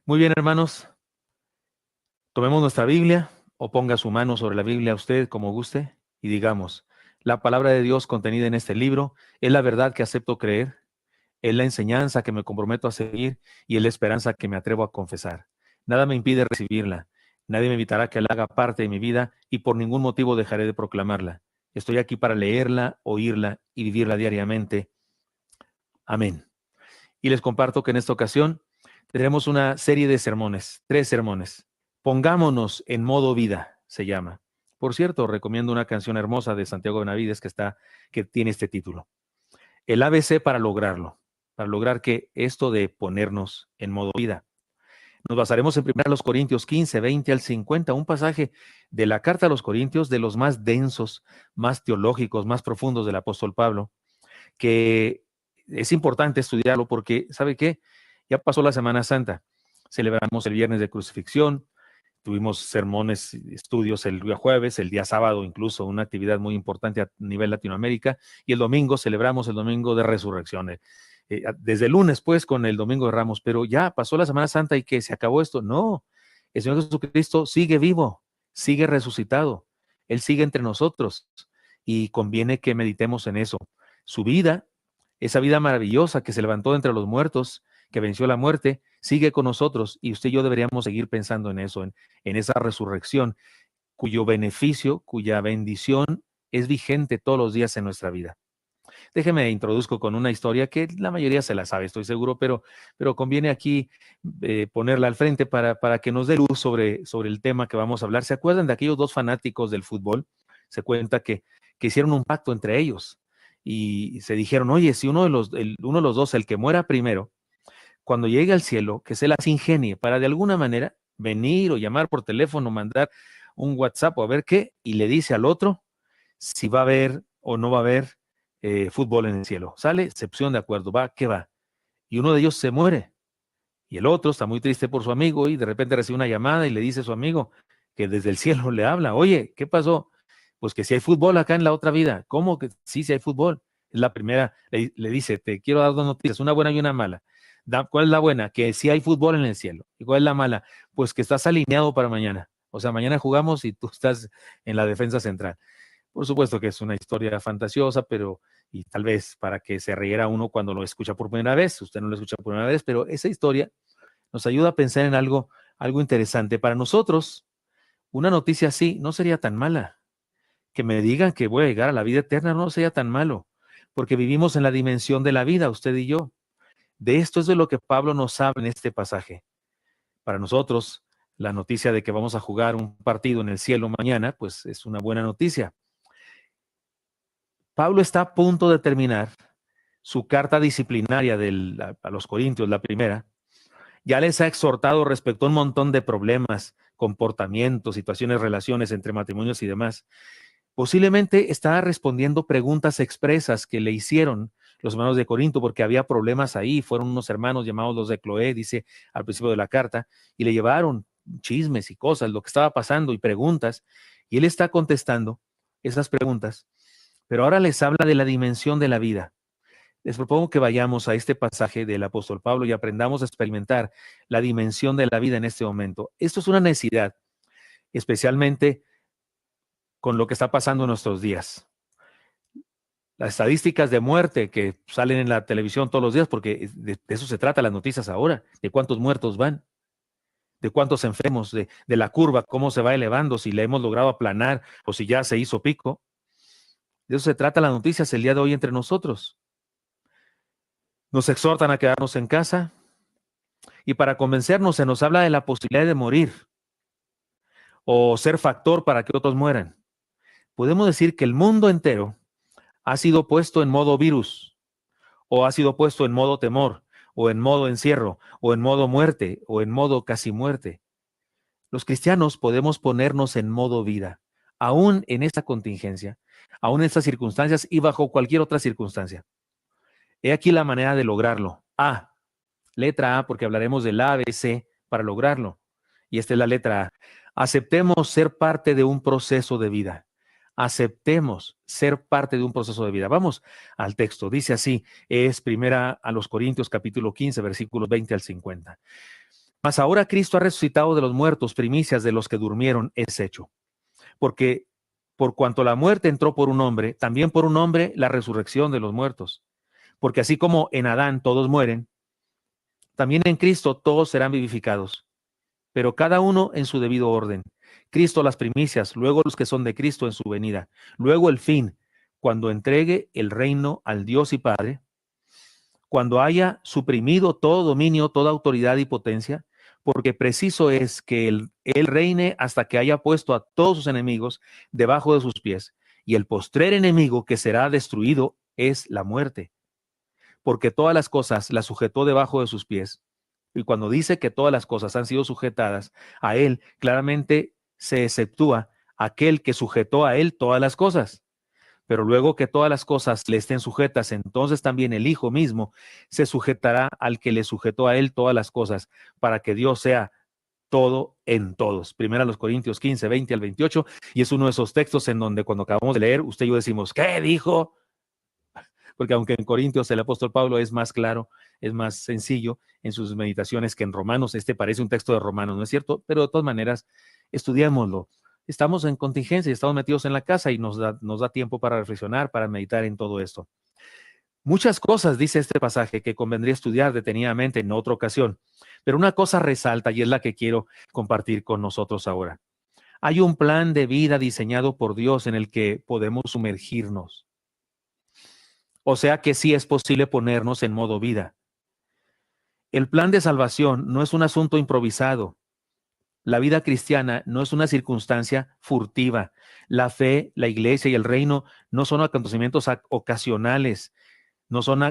Muy bien, hermanos, tomemos nuestra Biblia o ponga su mano sobre la Biblia usted como guste y digamos, la palabra de Dios contenida en este libro es la verdad que acepto creer, es la enseñanza que me comprometo a seguir y es la esperanza que me atrevo a confesar. Nada me impide recibirla, nadie me evitará que la haga parte de mi vida y por ningún motivo dejaré de proclamarla. Estoy aquí para leerla, oírla y vivirla diariamente. Amén. Y les comparto que en esta ocasión tendremos una serie de sermones, 3 sermones. Pongámonos en modo vida, se llama. Por cierto, recomiendo una canción hermosa de Santiago Benavides que tiene este título. El ABC para lograr que esto de ponernos en modo vida. Nos basaremos en 1 Corintios 15, 20 al 50, un pasaje de la carta a los Corintios de los más densos, más teológicos, más profundos del apóstol Pablo, que es importante estudiarlo porque, ¿sabe qué? Ya pasó la Semana Santa, celebramos el viernes de crucifixión, tuvimos sermones, estudios el día jueves, el día sábado incluso, una actividad muy importante a nivel Latinoamérica, y el domingo celebramos el domingo de resurrección. Desde el lunes, pues, con el domingo de Ramos, pero ya pasó la Semana Santa y que se acabó esto. No, el Señor Jesucristo sigue vivo, sigue resucitado, Él sigue entre nosotros y conviene que meditemos en eso. Su vida, esa vida maravillosa que se levantó de entre los muertos, que venció la muerte, sigue con nosotros y usted y yo deberíamos seguir pensando en eso, en esa resurrección, cuyo beneficio, cuya bendición es vigente todos los días en nuestra vida. Déjeme introduzco con una historia que la mayoría se la sabe, estoy seguro, pero conviene aquí ponerla al frente para que nos dé luz sobre el tema que vamos a hablar. ¿Se acuerdan de aquellos dos fanáticos del fútbol? Se cuenta que hicieron un pacto entre ellos y se dijeron, oye, si uno de los dos, el que muera primero, cuando llegue al cielo, que se las ingenie para de alguna manera venir o llamar por teléfono, mandar un WhatsApp o a ver qué, y le dice al otro si va a haber o no va a haber fútbol en el cielo. ¿Sale? Se pusieron de acuerdo, va, ¿qué va? Y uno de ellos se muere y el otro está muy triste por su amigo y de repente recibe una llamada y le dice a su amigo que desde el cielo le habla, oye, ¿qué pasó? Pues que si hay fútbol acá en la otra vida. ¿Cómo que sí, si hay fútbol? Es la primera, le dice, te quiero dar dos noticias, una buena y una mala. ¿Cuál es la buena? Que sí hay fútbol en el cielo. ¿Y cuál es la mala? Pues que estás alineado para mañana. O sea, mañana jugamos y tú estás en la defensa central. Por supuesto que es una historia fantasiosa, pero y tal vez para que se riera uno cuando lo escucha por primera vez, usted no lo escucha por primera vez, pero esa historia nos ayuda a pensar en algo interesante. Para nosotros, una noticia así no sería tan mala. Que me digan que voy a llegar a la vida eterna no sería tan malo, porque vivimos en la dimensión de la vida, usted y yo. De esto es de lo que Pablo nos habla en este pasaje. Para nosotros, la noticia de que vamos a jugar un partido en el cielo mañana, pues es una buena noticia. Pablo está a punto de terminar su carta disciplinaria a los Corintios, la primera. Ya les ha exhortado respecto a un montón de problemas, comportamientos, situaciones, relaciones entre matrimonios y demás. Posiblemente está respondiendo preguntas expresas que le hicieron los hermanos de Corinto, porque había problemas ahí. Fueron unos hermanos llamados los de Cloé, dice al principio de la carta, y le llevaron chismes y cosas, lo que estaba pasando y preguntas, y él está contestando esas preguntas, pero ahora les habla de la dimensión de la vida. Les propongo que vayamos a este pasaje del apóstol Pablo y aprendamos a experimentar la dimensión de la vida en este momento. Esto es una necesidad, especialmente con lo que está pasando en nuestros días. Las estadísticas de muerte que salen en la televisión todos los días, porque de eso se trata las noticias ahora, de cuántos muertos van, de cuántos enfermos, de la curva, cómo se va elevando, si le hemos logrado aplanar o si ya se hizo pico. De eso se trata las noticias el día de hoy entre nosotros. Nos exhortan a quedarnos en casa y para convencernos se nos habla de la posibilidad de morir o ser factor para que otros mueran. Podemos decir que el mundo entero ha sido puesto en modo virus, o ha sido puesto en modo temor, o en modo encierro, o en modo muerte, o en modo casi muerte. Los cristianos podemos ponernos en modo vida, aún en esta contingencia, aún en estas circunstancias y bajo cualquier otra circunstancia. He aquí la manera de lograrlo. Letra A, porque hablaremos del ABC para lograrlo. Y esta es la letra A. Aceptemos ser parte de un proceso de vida. Aceptemos ser parte de un proceso de vida. Vamos al texto. Dice así, es primera a los Corintios capítulo 15, versículos 20 al 50. Mas ahora Cristo ha resucitado de los muertos, primicias de los que durmieron es hecho. Porque por cuanto la muerte entró por un hombre, también por un hombre la resurrección de los muertos. Porque así como en Adán todos mueren, también en Cristo todos serán vivificados, pero cada uno en su debido orden. Cristo las primicias, luego los que son de Cristo en su venida, luego el fin, cuando entregue el reino al Dios y Padre, cuando haya suprimido todo dominio, toda autoridad y potencia, porque preciso es que él reine hasta que haya puesto a todos sus enemigos debajo de sus pies. Y el postrer enemigo que será destruido es la muerte, porque todas las cosas las sujetó debajo de sus pies. Y cuando dice que todas las cosas han sido sujetadas a él, claramente se exceptúa aquel que sujetó a él todas las cosas. Pero luego que todas las cosas le estén sujetas, entonces también el Hijo mismo se sujetará al que le sujetó a él todas las cosas, para que Dios sea todo en todos. Primera los Corintios 15, 20 al 28, y es uno de esos textos en donde cuando acabamos de leer, usted y yo decimos, ¿qué dijo? Porque aunque en Corintios el apóstol Pablo es más claro, es más sencillo en sus meditaciones que en Romanos, este parece un texto de Romanos, ¿no es cierto? Pero de todas maneras, estudiémoslo. Estamos en contingencia, estamos metidos en la casa y nos da tiempo para reflexionar, para meditar en todo esto. Muchas cosas dice este pasaje que convendría estudiar detenidamente en otra ocasión, pero una cosa resalta y es la que quiero compartir con nosotros ahora. Hay un plan de vida diseñado por Dios en el que podemos sumergirnos. O sea que sí es posible ponernos en modo vida. El plan de salvación no es un asunto improvisado. La vida cristiana no es una circunstancia furtiva. La fe, la iglesia y el reino no son acontecimientos ocasionales, no son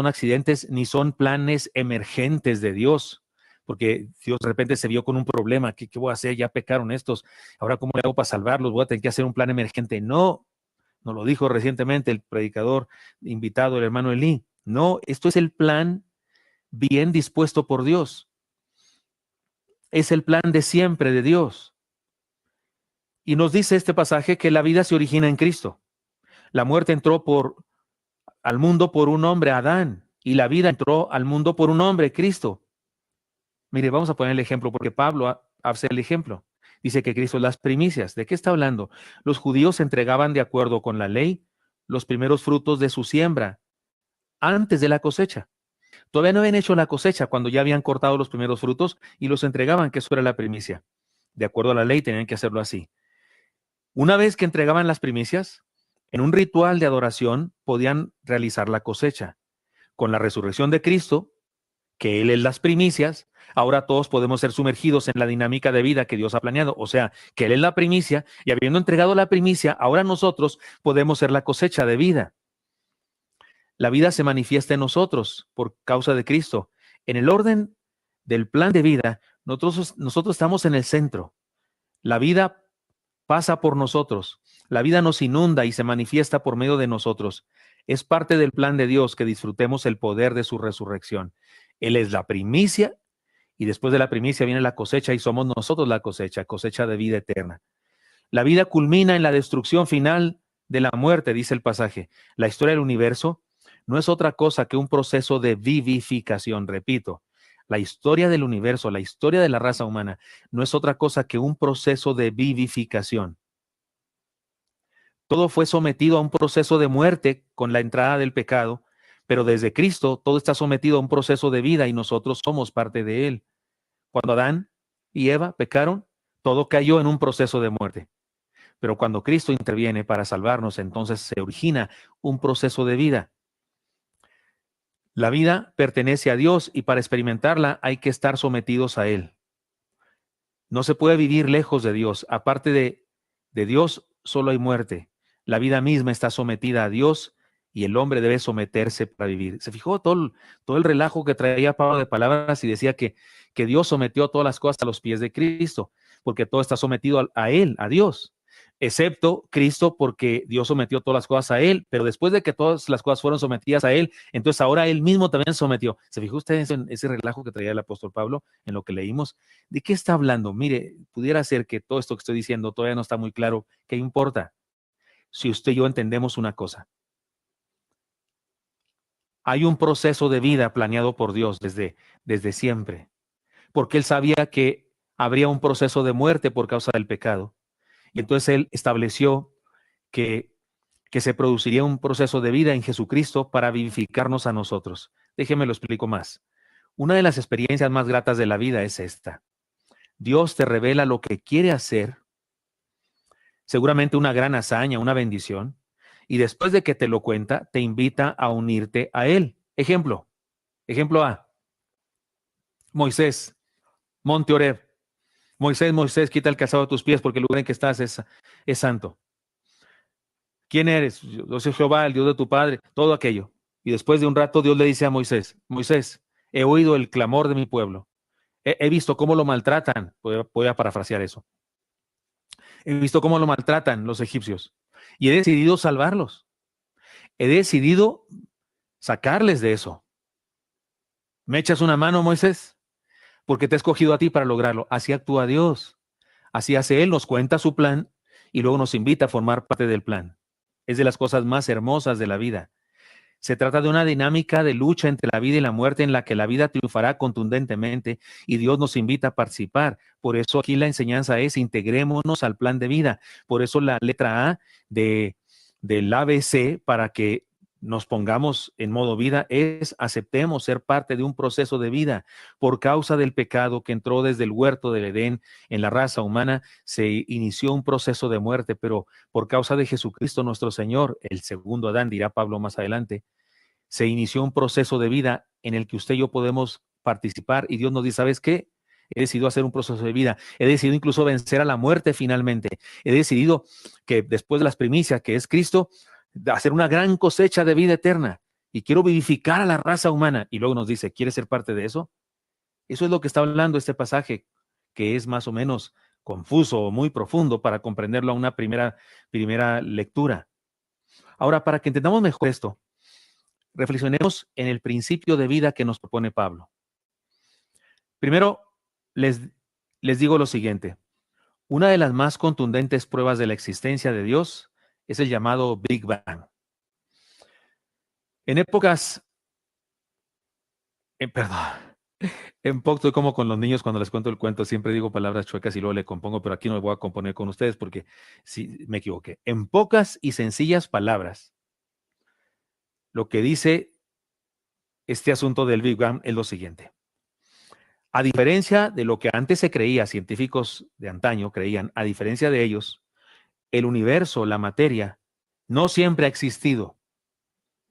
accidentes ni son planes emergentes de Dios. Porque Dios de repente se vio con un problema. ¿Qué voy a hacer? Ya pecaron estos. Ahora, ¿cómo le hago para salvarlos? Voy a tener que hacer un plan emergente. No, nos lo dijo recientemente el predicador invitado, el hermano Elí. No, esto es el plan bien dispuesto por Dios. Es el plan de siempre de Dios. Y nos dice este pasaje que la vida se origina en Cristo. La muerte entró al mundo por un hombre, Adán, y la vida entró al mundo por un hombre, Cristo. Mire, vamos a poner el ejemplo porque Pablo hace el ejemplo. Dice que Cristo es las primicias. ¿De qué está hablando? Los judíos entregaban de acuerdo con la ley los primeros frutos de su siembra antes de la cosecha. Todavía no habían hecho la cosecha cuando ya habían cortado los primeros frutos y los entregaban, que eso era la primicia. De acuerdo a la ley tenían que hacerlo así. Una vez que entregaban las primicias, en un ritual de adoración podían realizar la cosecha. Con la resurrección de Cristo, que Él es las primicias, ahora todos podemos ser sumergidos en la dinámica de vida que Dios ha planeado. O sea, que Él es la primicia y habiendo entregado la primicia, ahora nosotros podemos ser la cosecha de vida. La vida se manifiesta en nosotros por causa de Cristo. En el orden del plan de vida, nosotros estamos en el centro. La vida pasa por nosotros. La vida nos inunda y se manifiesta por medio de nosotros. Es parte del plan de Dios que disfrutemos el poder de su resurrección. Él es la primicia y después de la primicia viene la cosecha y somos nosotros la cosecha, cosecha de vida eterna. La vida culmina en la destrucción final de la muerte, dice el pasaje. La historia del universo no es otra cosa que un proceso de vivificación, repito. La historia del universo, la historia de la raza humana, no es otra cosa que un proceso de vivificación. Todo fue sometido a un proceso de muerte con la entrada del pecado, pero desde Cristo todo está sometido a un proceso de vida y nosotros somos parte de él. Cuando Adán y Eva pecaron, todo cayó en un proceso de muerte. Pero cuando Cristo interviene para salvarnos, entonces se origina un proceso de vida. La vida pertenece a Dios y para experimentarla hay que estar sometidos a Él. No se puede vivir lejos de Dios. Aparte de Dios, solo hay muerte. La vida misma está sometida a Dios y el hombre debe someterse para vivir. ¿Se fijó todo el relajo que traía Pablo de palabras y decía que Dios sometió todas las cosas a los pies de Cristo? Porque todo está sometido a Él, a Dios, excepto Cristo, porque Dios sometió todas las cosas a Él, pero después de que todas las cosas fueron sometidas a Él, entonces ahora Él mismo también sometió. ¿Se fijó usted en ese relajo que traía el apóstol Pablo en lo que leímos? ¿De qué está hablando? Mire, pudiera ser que todo esto que estoy diciendo todavía no está muy claro. ¿Qué importa? Si usted y yo entendemos una cosa. Hay un proceso de vida planeado por Dios desde siempre. porque él sabía que habría un proceso de muerte por causa del pecado. Y entonces él estableció que, que se produciría un proceso de vida en Jesucristo para vivificarnos a nosotros. Déjeme lo explico más. Una de las experiencias más gratas de la vida es esta. Dios te revela lo que quiere hacer, seguramente una gran hazaña, una bendición, y después de que te lo cuenta, te invita a unirte a Él. Ejemplo A, Moisés, Monte Oreb. Moisés, quita el calzado de tus pies porque el lugar en que estás es santo. ¿Quién eres? Yo soy Jehová, el Dios de tu padre, todo aquello. Y después de un rato Dios le dice a Moisés, Moisés, he oído el clamor de mi pueblo. He visto cómo lo maltratan. Voy a parafrasear eso. He visto cómo lo maltratan los egipcios. Y he decidido salvarlos. He decidido sacarles de eso. ¿Me echas una mano, Moisés? Porque te he escogido a ti para lograrlo. Así actúa Dios. Así hace Él, nos cuenta su plan y luego nos invita a formar parte del plan. Es de las cosas más hermosas de la vida. Se trata de una dinámica de lucha entre la vida y la muerte en la que la vida triunfará contundentemente y Dios nos invita a participar. Por eso aquí la enseñanza es integrémonos al plan de vida. Por eso la letra A del ABC para que nos pongamos en modo vida es aceptemos ser parte de un proceso de vida. Por causa del pecado que entró desde el huerto del Edén en la raza humana, se inició un proceso de muerte, pero por causa de Jesucristo nuestro Señor, el segundo Adán, dirá Pablo más adelante, se inició un proceso de vida en el que usted y yo podemos participar y Dios nos dice, ¿sabes qué? He decidido hacer un proceso de vida. He decidido incluso vencer a la muerte finalmente. He decidido que después de las primicias, que es Cristo, hacer una gran cosecha de vida eterna. Y quiero vivificar a la raza humana. Y luego nos dice, ¿quieres ser parte de eso? Eso es lo que está hablando este pasaje, que es más o menos confuso o muy profundo para comprenderlo a una primera lectura. Ahora, para que entendamos mejor esto, reflexionemos en el principio de vida que nos propone Pablo. Primero, les digo lo siguiente. Una de las más contundentes pruebas de la existencia de Dios es el llamado Big Bang. En épocas, en poco estoy como con los niños cuando les cuento el cuento, siempre digo palabras chuecas y luego le compongo, pero aquí no me voy a componer con ustedes porque sí me equivoqué. En pocas y sencillas palabras, lo que dice este asunto del Big Bang es lo siguiente. A diferencia de lo que antes se creía, científicos de antaño creían, a diferencia de ellos, el universo, la materia, no siempre ha existido.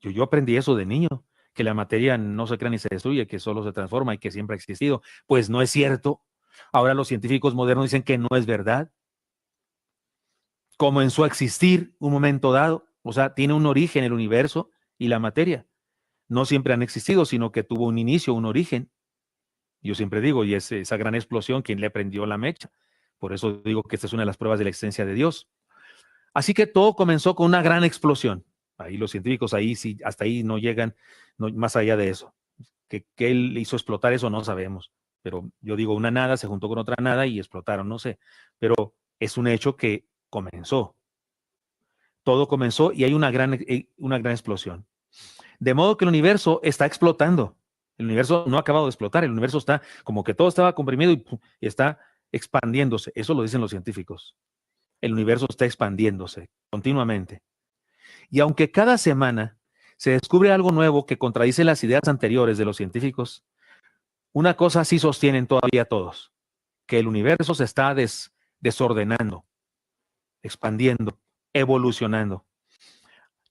Yo aprendí eso de niño, que la materia no se crea ni se destruye, que solo se transforma y que siempre ha existido. Pues no es cierto. Ahora los científicos modernos dicen que no es verdad. Comenzó a existir un momento dado, o sea, tiene un origen el universo y la materia. No siempre han existido, sino que tuvo un inicio, un origen. Yo siempre digo, y es esa gran explosión quien le prendió la mecha. Por eso digo que esta es una de las pruebas de la existencia de Dios. Así que todo comenzó con una gran explosión. Ahí los científicos, ahí sí, hasta ahí no llegan, no, más allá de eso. ¿Qué él hizo explotar eso? No sabemos. Pero yo digo, una nada se juntó con otra nada y explotaron, no sé. Pero es un hecho que comenzó. Todo comenzó y hay una gran explosión. De modo que el universo está explotando. El universo no ha acabado de explotar, el universo está como que todo estaba comprimido y está expandiéndose. Eso lo dicen los científicos. El universo está expandiéndose continuamente. Y aunque cada semana se descubre algo nuevo que contradice las ideas anteriores de los científicos, una cosa sí sostienen todavía todos, que el universo se está desordenando, expandiendo, evolucionando.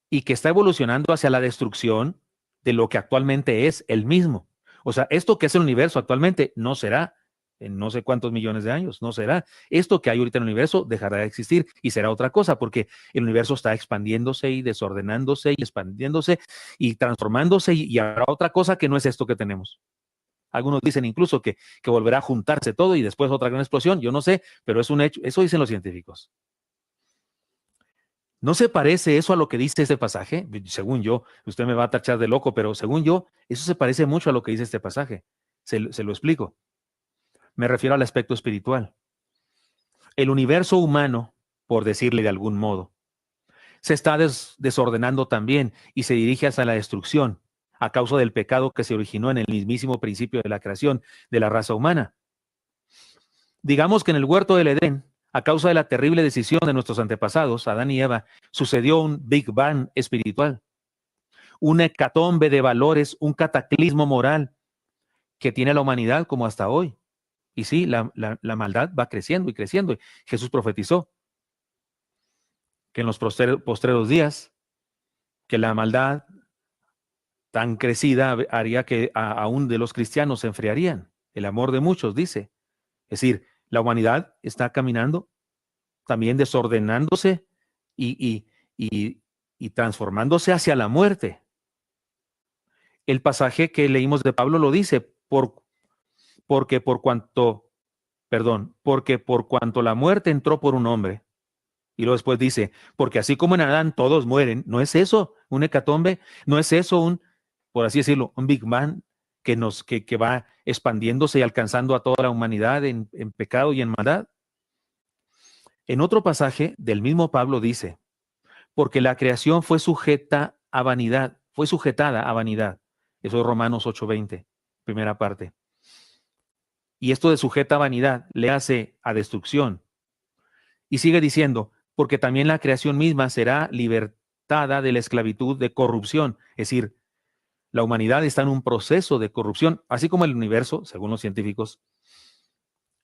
Y que está evolucionando hacia la destrucción de lo que actualmente es el mismo. O sea, esto que es el universo actualmente no será en no sé cuántos millones de años, no será. Esto que hay ahorita en el universo dejará de existir y será otra cosa, porque el universo está expandiéndose y desordenándose y expandiéndose y transformándose y habrá otra cosa que no es esto que tenemos. Algunos dicen incluso que volverá a juntarse todo y después otra gran explosión, yo no sé, pero es un hecho, eso dicen los científicos. ¿No se parece eso a lo que dice este pasaje? Según yo, usted me va a tachar de loco, pero según yo, eso se parece mucho a lo que dice este pasaje. Se lo explico. Me refiero al aspecto espiritual. El universo humano, por decirle de algún modo, se está desordenando también y se dirige hacia la destrucción. a causa del pecado que se originó en el mismísimo principio de la creación de la raza humana. Digamos que en el huerto del Edén, a causa de la terrible decisión de nuestros antepasados, Adán y Eva, sucedió un Big Bang espiritual, una hecatombe de valores, un cataclismo moral que tiene a la humanidad como hasta hoy. Y sí, la maldad va creciendo y creciendo. Jesús profetizó que en los postreros días, que la maldad tan crecida haría que aún de los cristianos se enfriarían. El amor de muchos, dice. Es decir, la humanidad está caminando también desordenándose y, y, y transformándose hacia la muerte. El pasaje que leímos de Pablo lo dice, porque por cuanto la muerte entró por un hombre, y luego después dice, porque así como en Adán todos mueren, ¿no es eso un hecatombe? ¿No es eso por así decirlo, un Big Bang que va expandiéndose y alcanzando a toda la humanidad en pecado y en maldad? En otro pasaje del mismo Pablo dice, porque la creación fue sujetada a vanidad. Eso es Romanos 8:20, primera parte. Y esto de sujeta a vanidad le hace a destrucción. Y sigue diciendo, porque también la creación misma será libertada de la esclavitud de corrupción. Es decir, la humanidad está en un proceso de corrupción, así como el universo, según los científicos,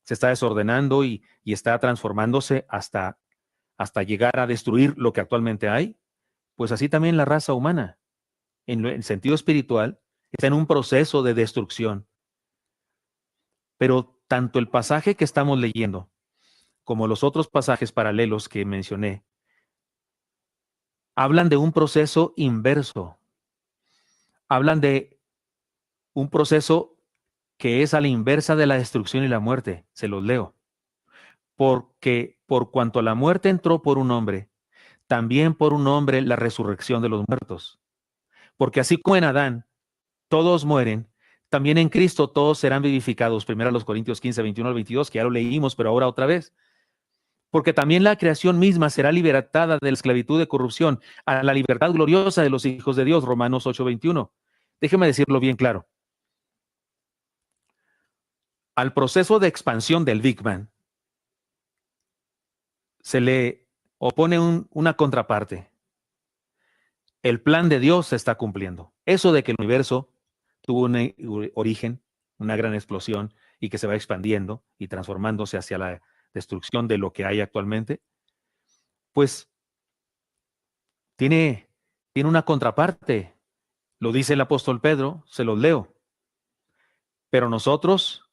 se está desordenando y está transformándose hasta llegar a destruir lo que actualmente hay. Pues así también la raza humana, en el sentido espiritual, está en un proceso de destrucción. Pero tanto el pasaje que estamos leyendo como los otros pasajes paralelos que mencioné hablan de un proceso inverso. Hablan de un proceso que es a la inversa de la destrucción y la muerte. Se los leo. Porque por cuanto la muerte entró por un hombre, también por un hombre la resurrección de los muertos. Porque así como en Adán todos mueren, también en Cristo todos serán vivificados. Primero los Corintios 15, 21 al 22, que ya lo leímos, pero ahora otra vez. Porque también la creación misma será libertada de la esclavitud de corrupción a la libertad gloriosa de los hijos de Dios. Romanos 8, 21. Déjeme decirlo bien claro. Al proceso de expansión del Big Bang se le opone una contraparte. El plan de Dios se está cumpliendo. Eso de que el universo tuvo un origen, una gran explosión, y que se va expandiendo y transformándose hacia la destrucción de lo que hay actualmente, pues tiene una contraparte. Lo dice el apóstol Pedro, se los leo. Pero nosotros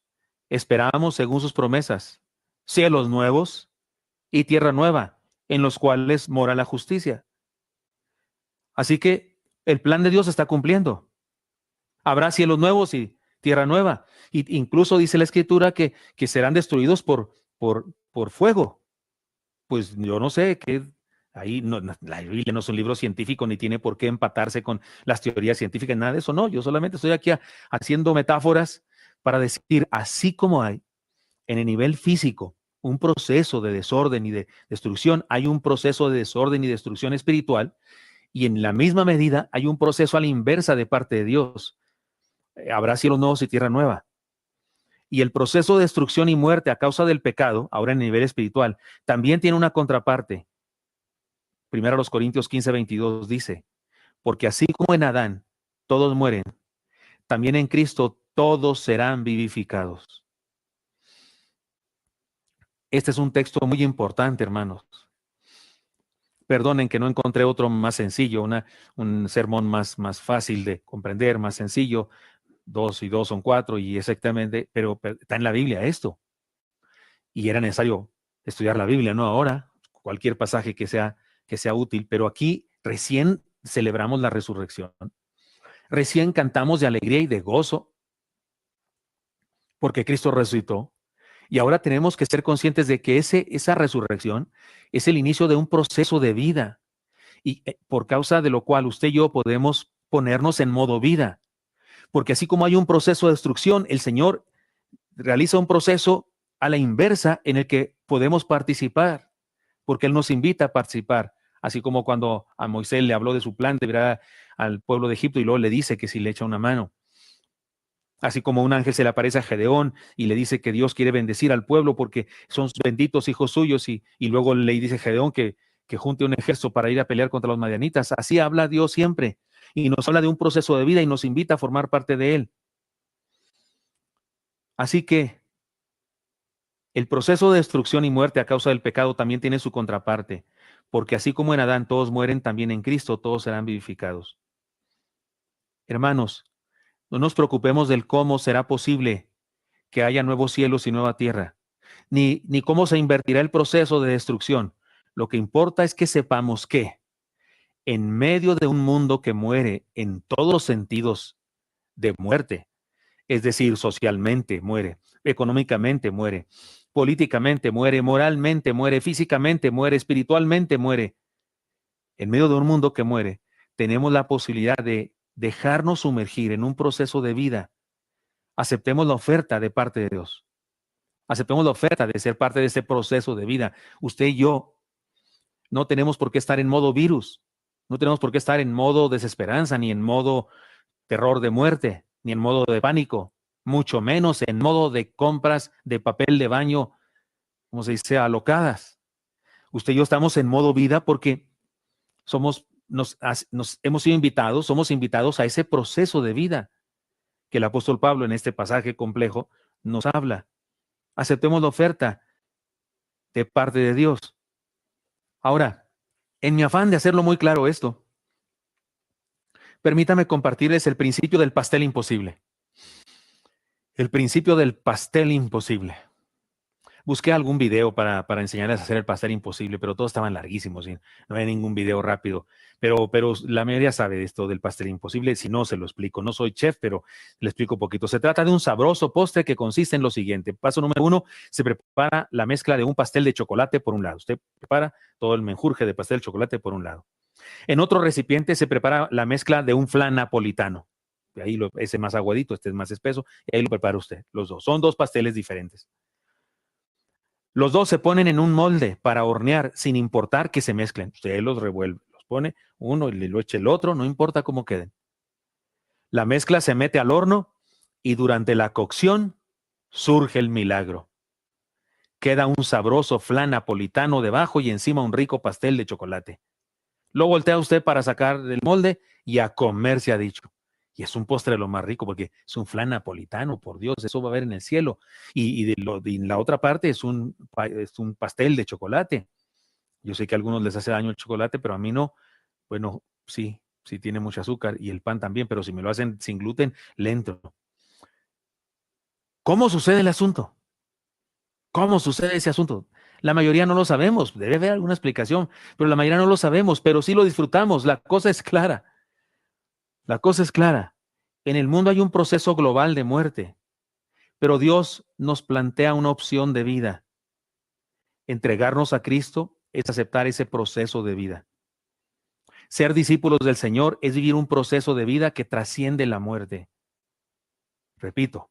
esperamos, según sus promesas, cielos nuevos y tierra nueva, en los cuales mora la justicia. Así que el plan de Dios se está cumpliendo. Habrá cielos nuevos y tierra nueva. Y incluso dice la Escritura que serán destruidos por fuego. Pues yo no sé, ahí no, la Biblia no es un libro científico ni tiene por qué empatarse con las teorías científicas, nada de eso, no. Yo solamente estoy aquí haciendo metáforas para decir, así como hay en el nivel físico un proceso de desorden y de destrucción, hay un proceso de desorden y destrucción espiritual, y en la misma medida hay un proceso a la inversa de parte de Dios. Habrá cielos nuevos y tierra nueva. Y el proceso de destrucción y muerte a causa del pecado, ahora en el nivel espiritual, también tiene una contraparte. Primero los Corintios 15, 22 dice, porque así como en Adán todos mueren, también en Cristo todos serán vivificados. Este es un texto muy importante, hermanos. Perdonen que no encontré otro más sencillo, un sermón más fácil de comprender, más sencillo. 2 y 2 son 4 y exactamente, pero está en la Biblia esto. Y era necesario estudiar la Biblia, no ahora, cualquier pasaje que sea útil, pero aquí recién celebramos la resurrección. Recién cantamos de alegría y de gozo porque Cristo resucitó. Y ahora tenemos que ser conscientes de que esa resurrección es el inicio de un proceso de vida. Y por causa de lo cual usted y yo podemos ponernos en modo vida. Porque así como hay un proceso de destrucción, el Señor realiza un proceso a la inversa en el que podemos participar, porque Él nos invita a participar Así como cuando a Moisés le habló de su plan de librar al pueblo de Egipto y luego le dice que si le echa una mano. Así como un ángel se le aparece a Gedeón y le dice que Dios quiere bendecir al pueblo porque son benditos hijos suyos y luego le dice Gedeón que junte un ejército para ir a pelear contra los madianitas. Así habla Dios siempre y nos habla de un proceso de vida y nos invita a formar parte de él. Así que el proceso de destrucción y muerte a causa del pecado también tiene su contraparte, porque así como en Adán todos mueren, también en Cristo todos serán vivificados. Hermanos, no nos preocupemos del cómo será posible que haya nuevos cielos y nueva tierra, ni cómo se invertirá el proceso de destrucción. Lo que importa es que sepamos que en medio de un mundo que muere en todos los sentidos de muerte, es decir, socialmente muere, económicamente muere, políticamente muere, moralmente muere, físicamente muere, espiritualmente muere. En medio de un mundo que muere, tenemos la posibilidad de dejarnos sumergir en un proceso de vida. Aceptemos la oferta de parte de Dios. Aceptemos la oferta de ser parte de ese proceso de vida. Usted y yo no tenemos por qué estar en modo virus. No tenemos por qué estar en modo desesperanza, ni en modo terror de muerte, ni en modo de pánico, mucho menos en modo de compras de papel de baño, como se dice, alocadas. Usted y yo estamos en modo vida porque nos hemos sido invitados, somos invitados a ese proceso de vida que el apóstol Pablo en este pasaje complejo nos habla. Aceptemos la oferta de parte de Dios. Ahora, en mi afán de hacerlo muy claro esto, permítame compartirles el principio del pastel imposible. El principio del pastel imposible. Busqué algún video para enseñarles a hacer el pastel imposible, pero todos estaban larguísimos y no hay ningún video rápido. Pero la mayoría sabe de esto del pastel imposible. Si no, se lo explico. No soy chef, pero le explico un poquito. Se trata de un sabroso postre que consiste en lo siguiente. Paso número 1, se prepara la mezcla de un pastel de chocolate por un lado. Usted prepara todo el menjurje de pastel de chocolate por un lado. En otro recipiente se prepara la mezcla de un flan napolitano. Ahí ese más aguadito, este es más espeso, y ahí lo prepara usted. Los dos. Son dos pasteles diferentes. Los dos se ponen en un molde para hornear sin importar que se mezclen. Usted los revuelve, los pone uno y lo echa el otro, no importa cómo queden. La mezcla se mete al horno y durante la cocción surge el milagro. Queda un sabroso flan napolitano debajo y encima un rico pastel de chocolate. Lo voltea usted para sacar del molde y a comer se ha dicho. Y es un postre de lo más rico porque es un flan napolitano, por Dios, eso va a haber en el cielo. Y la otra parte es un pastel de chocolate. Yo sé que a algunos les hace daño el chocolate, pero a mí no. Bueno, sí, sí tiene mucho azúcar y el pan también, pero si me lo hacen sin gluten, le entro. ¿Cómo sucede el asunto? ¿Cómo sucede ese asunto? La mayoría no lo sabemos, debe haber alguna explicación, pero la mayoría no lo sabemos, pero sí lo disfrutamos. La cosa es clara. La cosa es clara. En el mundo hay un proceso global de muerte, pero Dios nos plantea una opción de vida. Entregarnos a Cristo es aceptar ese proceso de vida. Ser discípulos del Señor es vivir un proceso de vida que trasciende la muerte. Repito,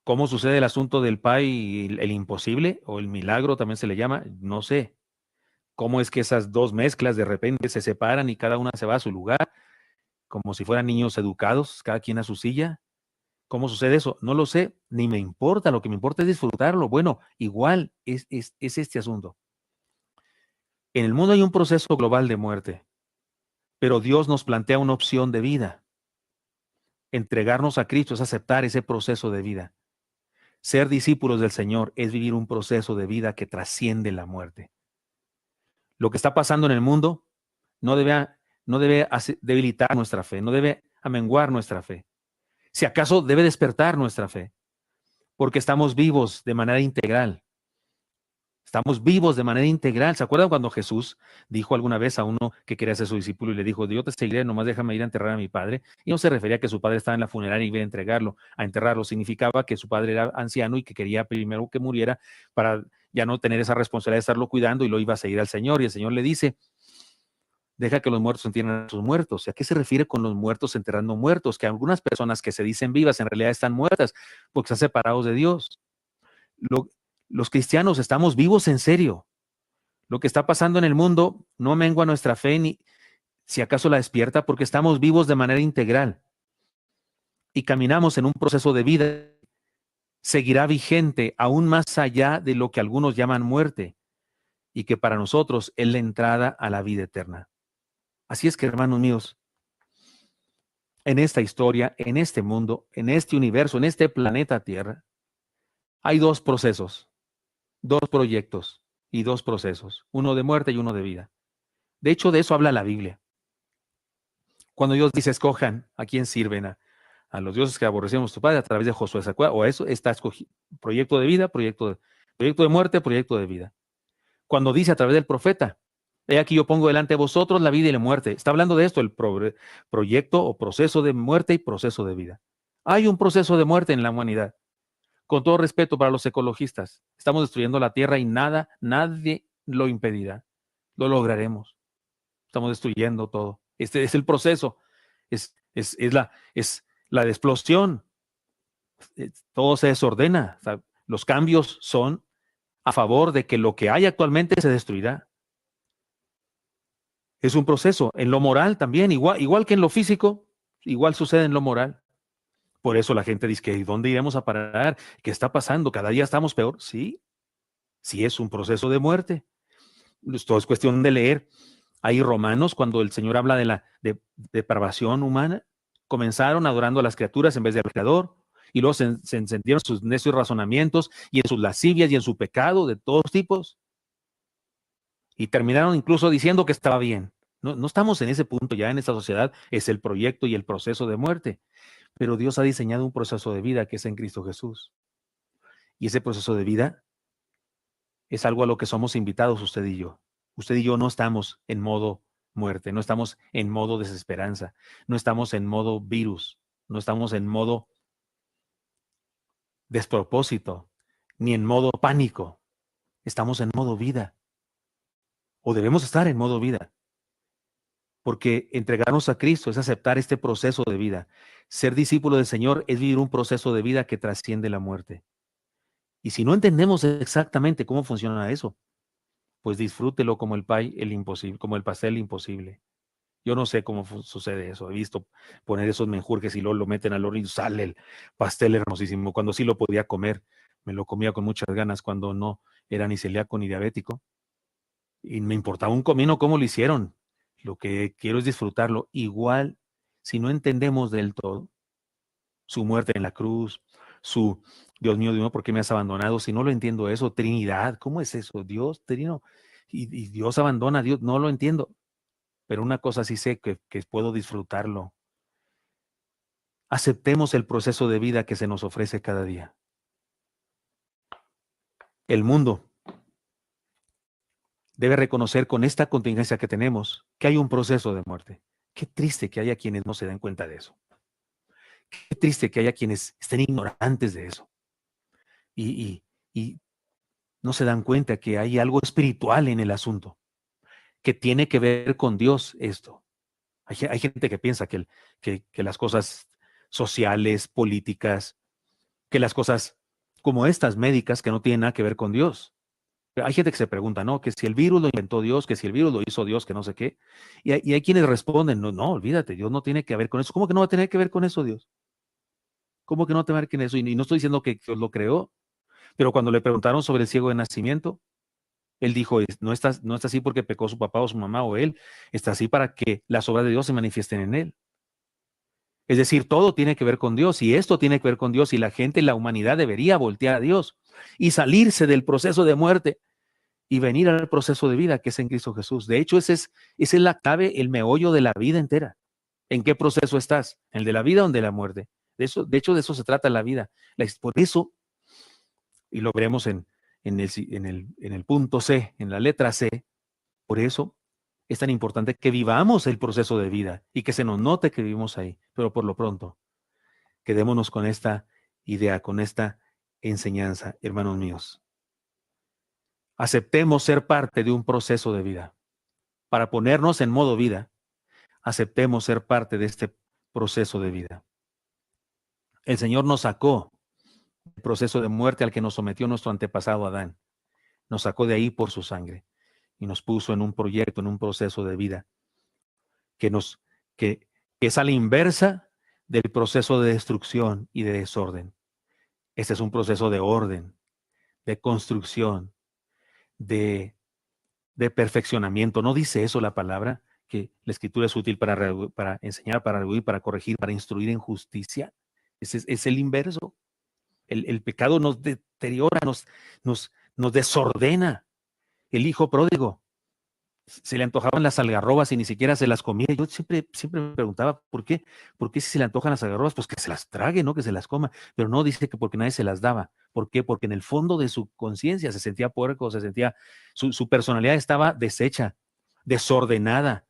¿cómo sucede el asunto del Pai y el imposible o el milagro también se le llama? No sé. ¿Cómo es que esas dos mezclas de repente se separan y cada una se va a su lugar, como si fueran niños educados, cada quien a su silla? ¿Cómo sucede eso? No lo sé, ni me importa. Lo que me importa es disfrutarlo. Bueno, igual es este asunto. En el mundo hay un proceso global de muerte, pero Dios nos plantea una opción de vida. Entregarnos a Cristo es aceptar ese proceso de vida. Ser discípulos del Señor es vivir un proceso de vida que trasciende la muerte. Lo que está pasando en el mundo no debe debilitar nuestra fe, no debe amenguar nuestra fe. Si acaso debe despertar nuestra fe, porque estamos vivos de manera integral. Estamos vivos de manera integral. ¿Se acuerdan cuando Jesús dijo alguna vez a uno que quería ser su discípulo y le dijo, yo te seguiré, nomás déjame ir a enterrar a mi padre? Y no se refería a que su padre estaba en la funeraria y iba a enterrarlo. Significaba que su padre era anciano y que quería primero que muriera para ya no tener esa responsabilidad de estarlo cuidando y lo iba a seguir al Señor. Y el Señor le dice, deja que los muertos entierren a sus muertos. ¿A qué se refiere con los muertos enterrando muertos? Que algunas personas que se dicen vivas en realidad están muertas porque están separados de Dios. Los cristianos estamos vivos en serio. Lo que está pasando en el mundo no mengua nuestra fe ni si acaso la despierta, porque estamos vivos de manera integral y caminamos en un proceso de vida. Seguirá vigente aún más allá de lo que algunos llaman muerte y que para nosotros es la entrada a la vida eterna. Así es que, hermanos míos, en esta historia, en este mundo, en este universo, en este planeta Tierra, hay dos procesos, dos proyectos y dos procesos, uno de muerte y uno de vida. De hecho, de eso habla la Biblia. Cuando Dios dice, escojan a quién sirven, a los dioses que aborrecemos tu padre a través de Josué, ¿se acuerda? O eso está escogido, proyecto de vida, proyecto de muerte, proyecto de vida. Cuando dice a través del profeta, he aquí yo pongo delante de vosotros la vida y la muerte. Está hablando de esto, el proyecto o proceso de muerte y proceso de vida. Hay un proceso de muerte en la humanidad. Con todo respeto para los ecologistas, estamos destruyendo la tierra y nadie lo impedirá. Lo lograremos. Estamos destruyendo todo. Este es el proceso. Es la explosión. Todo se desordena. O sea, los cambios son a favor de que lo que hay actualmente se destruirá. Es un proceso. En lo moral también, igual que en lo físico, igual sucede en lo moral. Por eso la gente dice que ¿dónde iremos a parar? ¿Qué está pasando? ¿Cada día estamos peor? Sí, sí es un proceso de muerte. Esto es cuestión de leer. Hay Romanos, cuando el Señor habla de la depravación humana, comenzaron adorando a las criaturas en vez del Creador, y luego se encendieron sus necios razonamientos y en sus lascivias y en su pecado de todos tipos, y terminaron incluso diciendo que estaba bien. No, no estamos en ese punto ya en esta sociedad, es el proyecto y el proceso de muerte, pero Dios ha diseñado un proceso de vida que es en Cristo Jesús. Y ese proceso de vida es algo a lo que somos invitados usted y yo. Usted y yo no estamos en modo muerte, no estamos en modo desesperanza, no estamos en modo virus, no estamos en modo despropósito, ni en modo pánico. Estamos en modo vida, o debemos estar en modo vida, porque entregarnos a Cristo es aceptar este proceso de vida. Ser discípulo del Señor es vivir un proceso de vida que trasciende la muerte. Y si no entendemos exactamente cómo funciona eso, pues disfrútelo como el imposible, como el pastel imposible. Yo no sé cómo sucede eso. He visto poner esos menjurjes y luego lo meten al horno y sale el pastel hermosísimo. Cuando sí lo podía comer, me lo comía con muchas ganas cuando no era ni celíaco ni diabético. Y me importaba un comino cómo lo hicieron. Lo que quiero es disfrutarlo. Igual, si no entendemos del todo su muerte en la cruz, su Dios mío, ¿por qué me has abandonado? Si no lo entiendo eso, Trinidad, ¿cómo es eso? Dios, Trino, y Dios abandona a Dios, no lo entiendo. Pero una cosa sí sé que puedo disfrutarlo. Aceptemos el proceso de vida que se nos ofrece cada día. El mundo debe reconocer con esta contingencia que tenemos que hay un proceso de muerte. Qué triste que haya quienes no se den cuenta de eso. Qué triste que haya quienes estén ignorantes de eso. Y no se dan cuenta que hay algo espiritual en el asunto, que tiene que ver con Dios esto. Hay gente que piensa que las cosas sociales, políticas, que las cosas como estas médicas que no tienen nada que ver con Dios. Hay gente que se pregunta, ¿no? Que si el virus lo inventó Dios, que si el virus lo hizo Dios, que no sé qué. Y hay quienes responden, no, no, olvídate, Dios no tiene que ver con eso. ¿Cómo que no va a tener que ver con eso Dios? ¿Cómo que no tiene que ver con eso? Y no estoy diciendo que Dios lo creó, pero cuando le preguntaron sobre el ciego de nacimiento, él dijo, no está así porque pecó su papá o su mamá o él, está así para que las obras de Dios se manifiesten en él. Es decir, todo tiene que ver con Dios y esto tiene que ver con Dios y la gente, la humanidad debería voltear a Dios y salirse del proceso de muerte y venir al proceso de vida que es en Cristo Jesús. De hecho, esa es la clave, el meollo de la vida entera. ¿En qué proceso estás? ¿En el de la vida o en el de la muerte? De hecho, de eso se trata la vida. Por eso, y lo veremos en el punto C, en la letra C, por eso es tan importante que vivamos el proceso de vida y que se nos note que vivimos ahí. Pero por lo pronto, quedémonos con esta idea, con esta enseñanza, hermanos míos. Aceptemos ser parte de un proceso de vida. Para ponernos en modo vida, aceptemos ser parte de este proceso de vida. El Señor nos sacó del proceso de muerte al que nos sometió nuestro antepasado Adán. Nos sacó de ahí por su sangre. y nos puso en un proyecto, en un proceso de vida que nos, que es a la inversa del proceso de destrucción y de desorden. Este es un proceso de orden, de construcción, de perfeccionamiento. ¿No dice eso la palabra? Que la escritura es útil para enseñar, para rebuir, para corregir, para instruir en justicia. Ese es el inverso. El pecado nos deteriora, nos desordena. El hijo pródigo se le antojaban las algarrobas y ni siquiera se las comía. Yo siempre me preguntaba, ¿por qué? ¿Por qué si se le antojan las algarrobas? Pues que se las trague, ¿no? Que se las coma. Pero no, dice que porque nadie se las daba. ¿Por qué? Porque en el fondo de su conciencia se sentía puerco, su personalidad estaba deshecha, desordenada.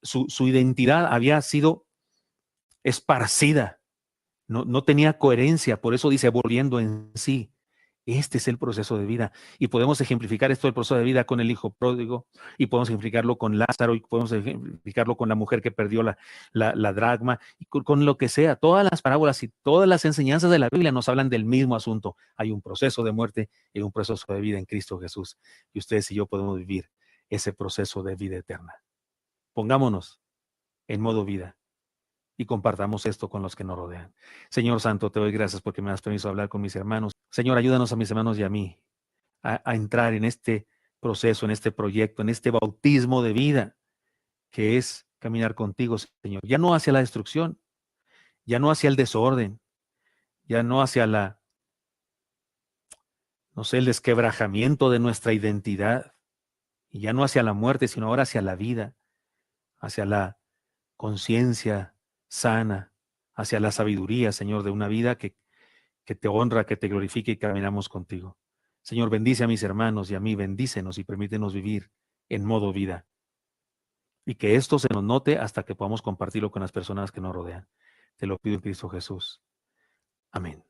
Su identidad había sido esparcida. No tenía coherencia. Por eso dice, volviendo en sí. Este es el proceso de vida. Y podemos ejemplificar esto del proceso de vida con el hijo pródigo, y podemos ejemplificarlo con Lázaro, y podemos ejemplificarlo con la mujer que perdió la dracma, y con lo que sea. Todas las parábolas y todas las enseñanzas de la Biblia nos hablan del mismo asunto. Hay un proceso de muerte y un proceso de vida en Cristo Jesús. Y ustedes y yo podemos vivir ese proceso de vida eterna. Pongámonos en modo vida y compartamos esto con los que nos rodean. Señor Santo, te doy gracias porque me das permiso de hablar con mis hermanos. Señor, ayúdanos a mis hermanos y a mí a entrar en este proceso, en este proyecto, en este bautismo de vida, que es caminar contigo, Señor. Ya no hacia la destrucción, ya no hacia el desorden, ya no hacia no sé, el desquebrajamiento de nuestra identidad, y ya no hacia la muerte, sino ahora hacia la vida, hacia la conciencia sana, hacia la sabiduría, Señor, de una vida que te honra, que te glorifique y caminamos contigo. Señor, bendice a mis hermanos y a mí, bendícenos y permítenos vivir en modo vida. Y que esto se nos note hasta que podamos compartirlo con las personas que nos rodean. Te lo pido en Cristo Jesús. Amén.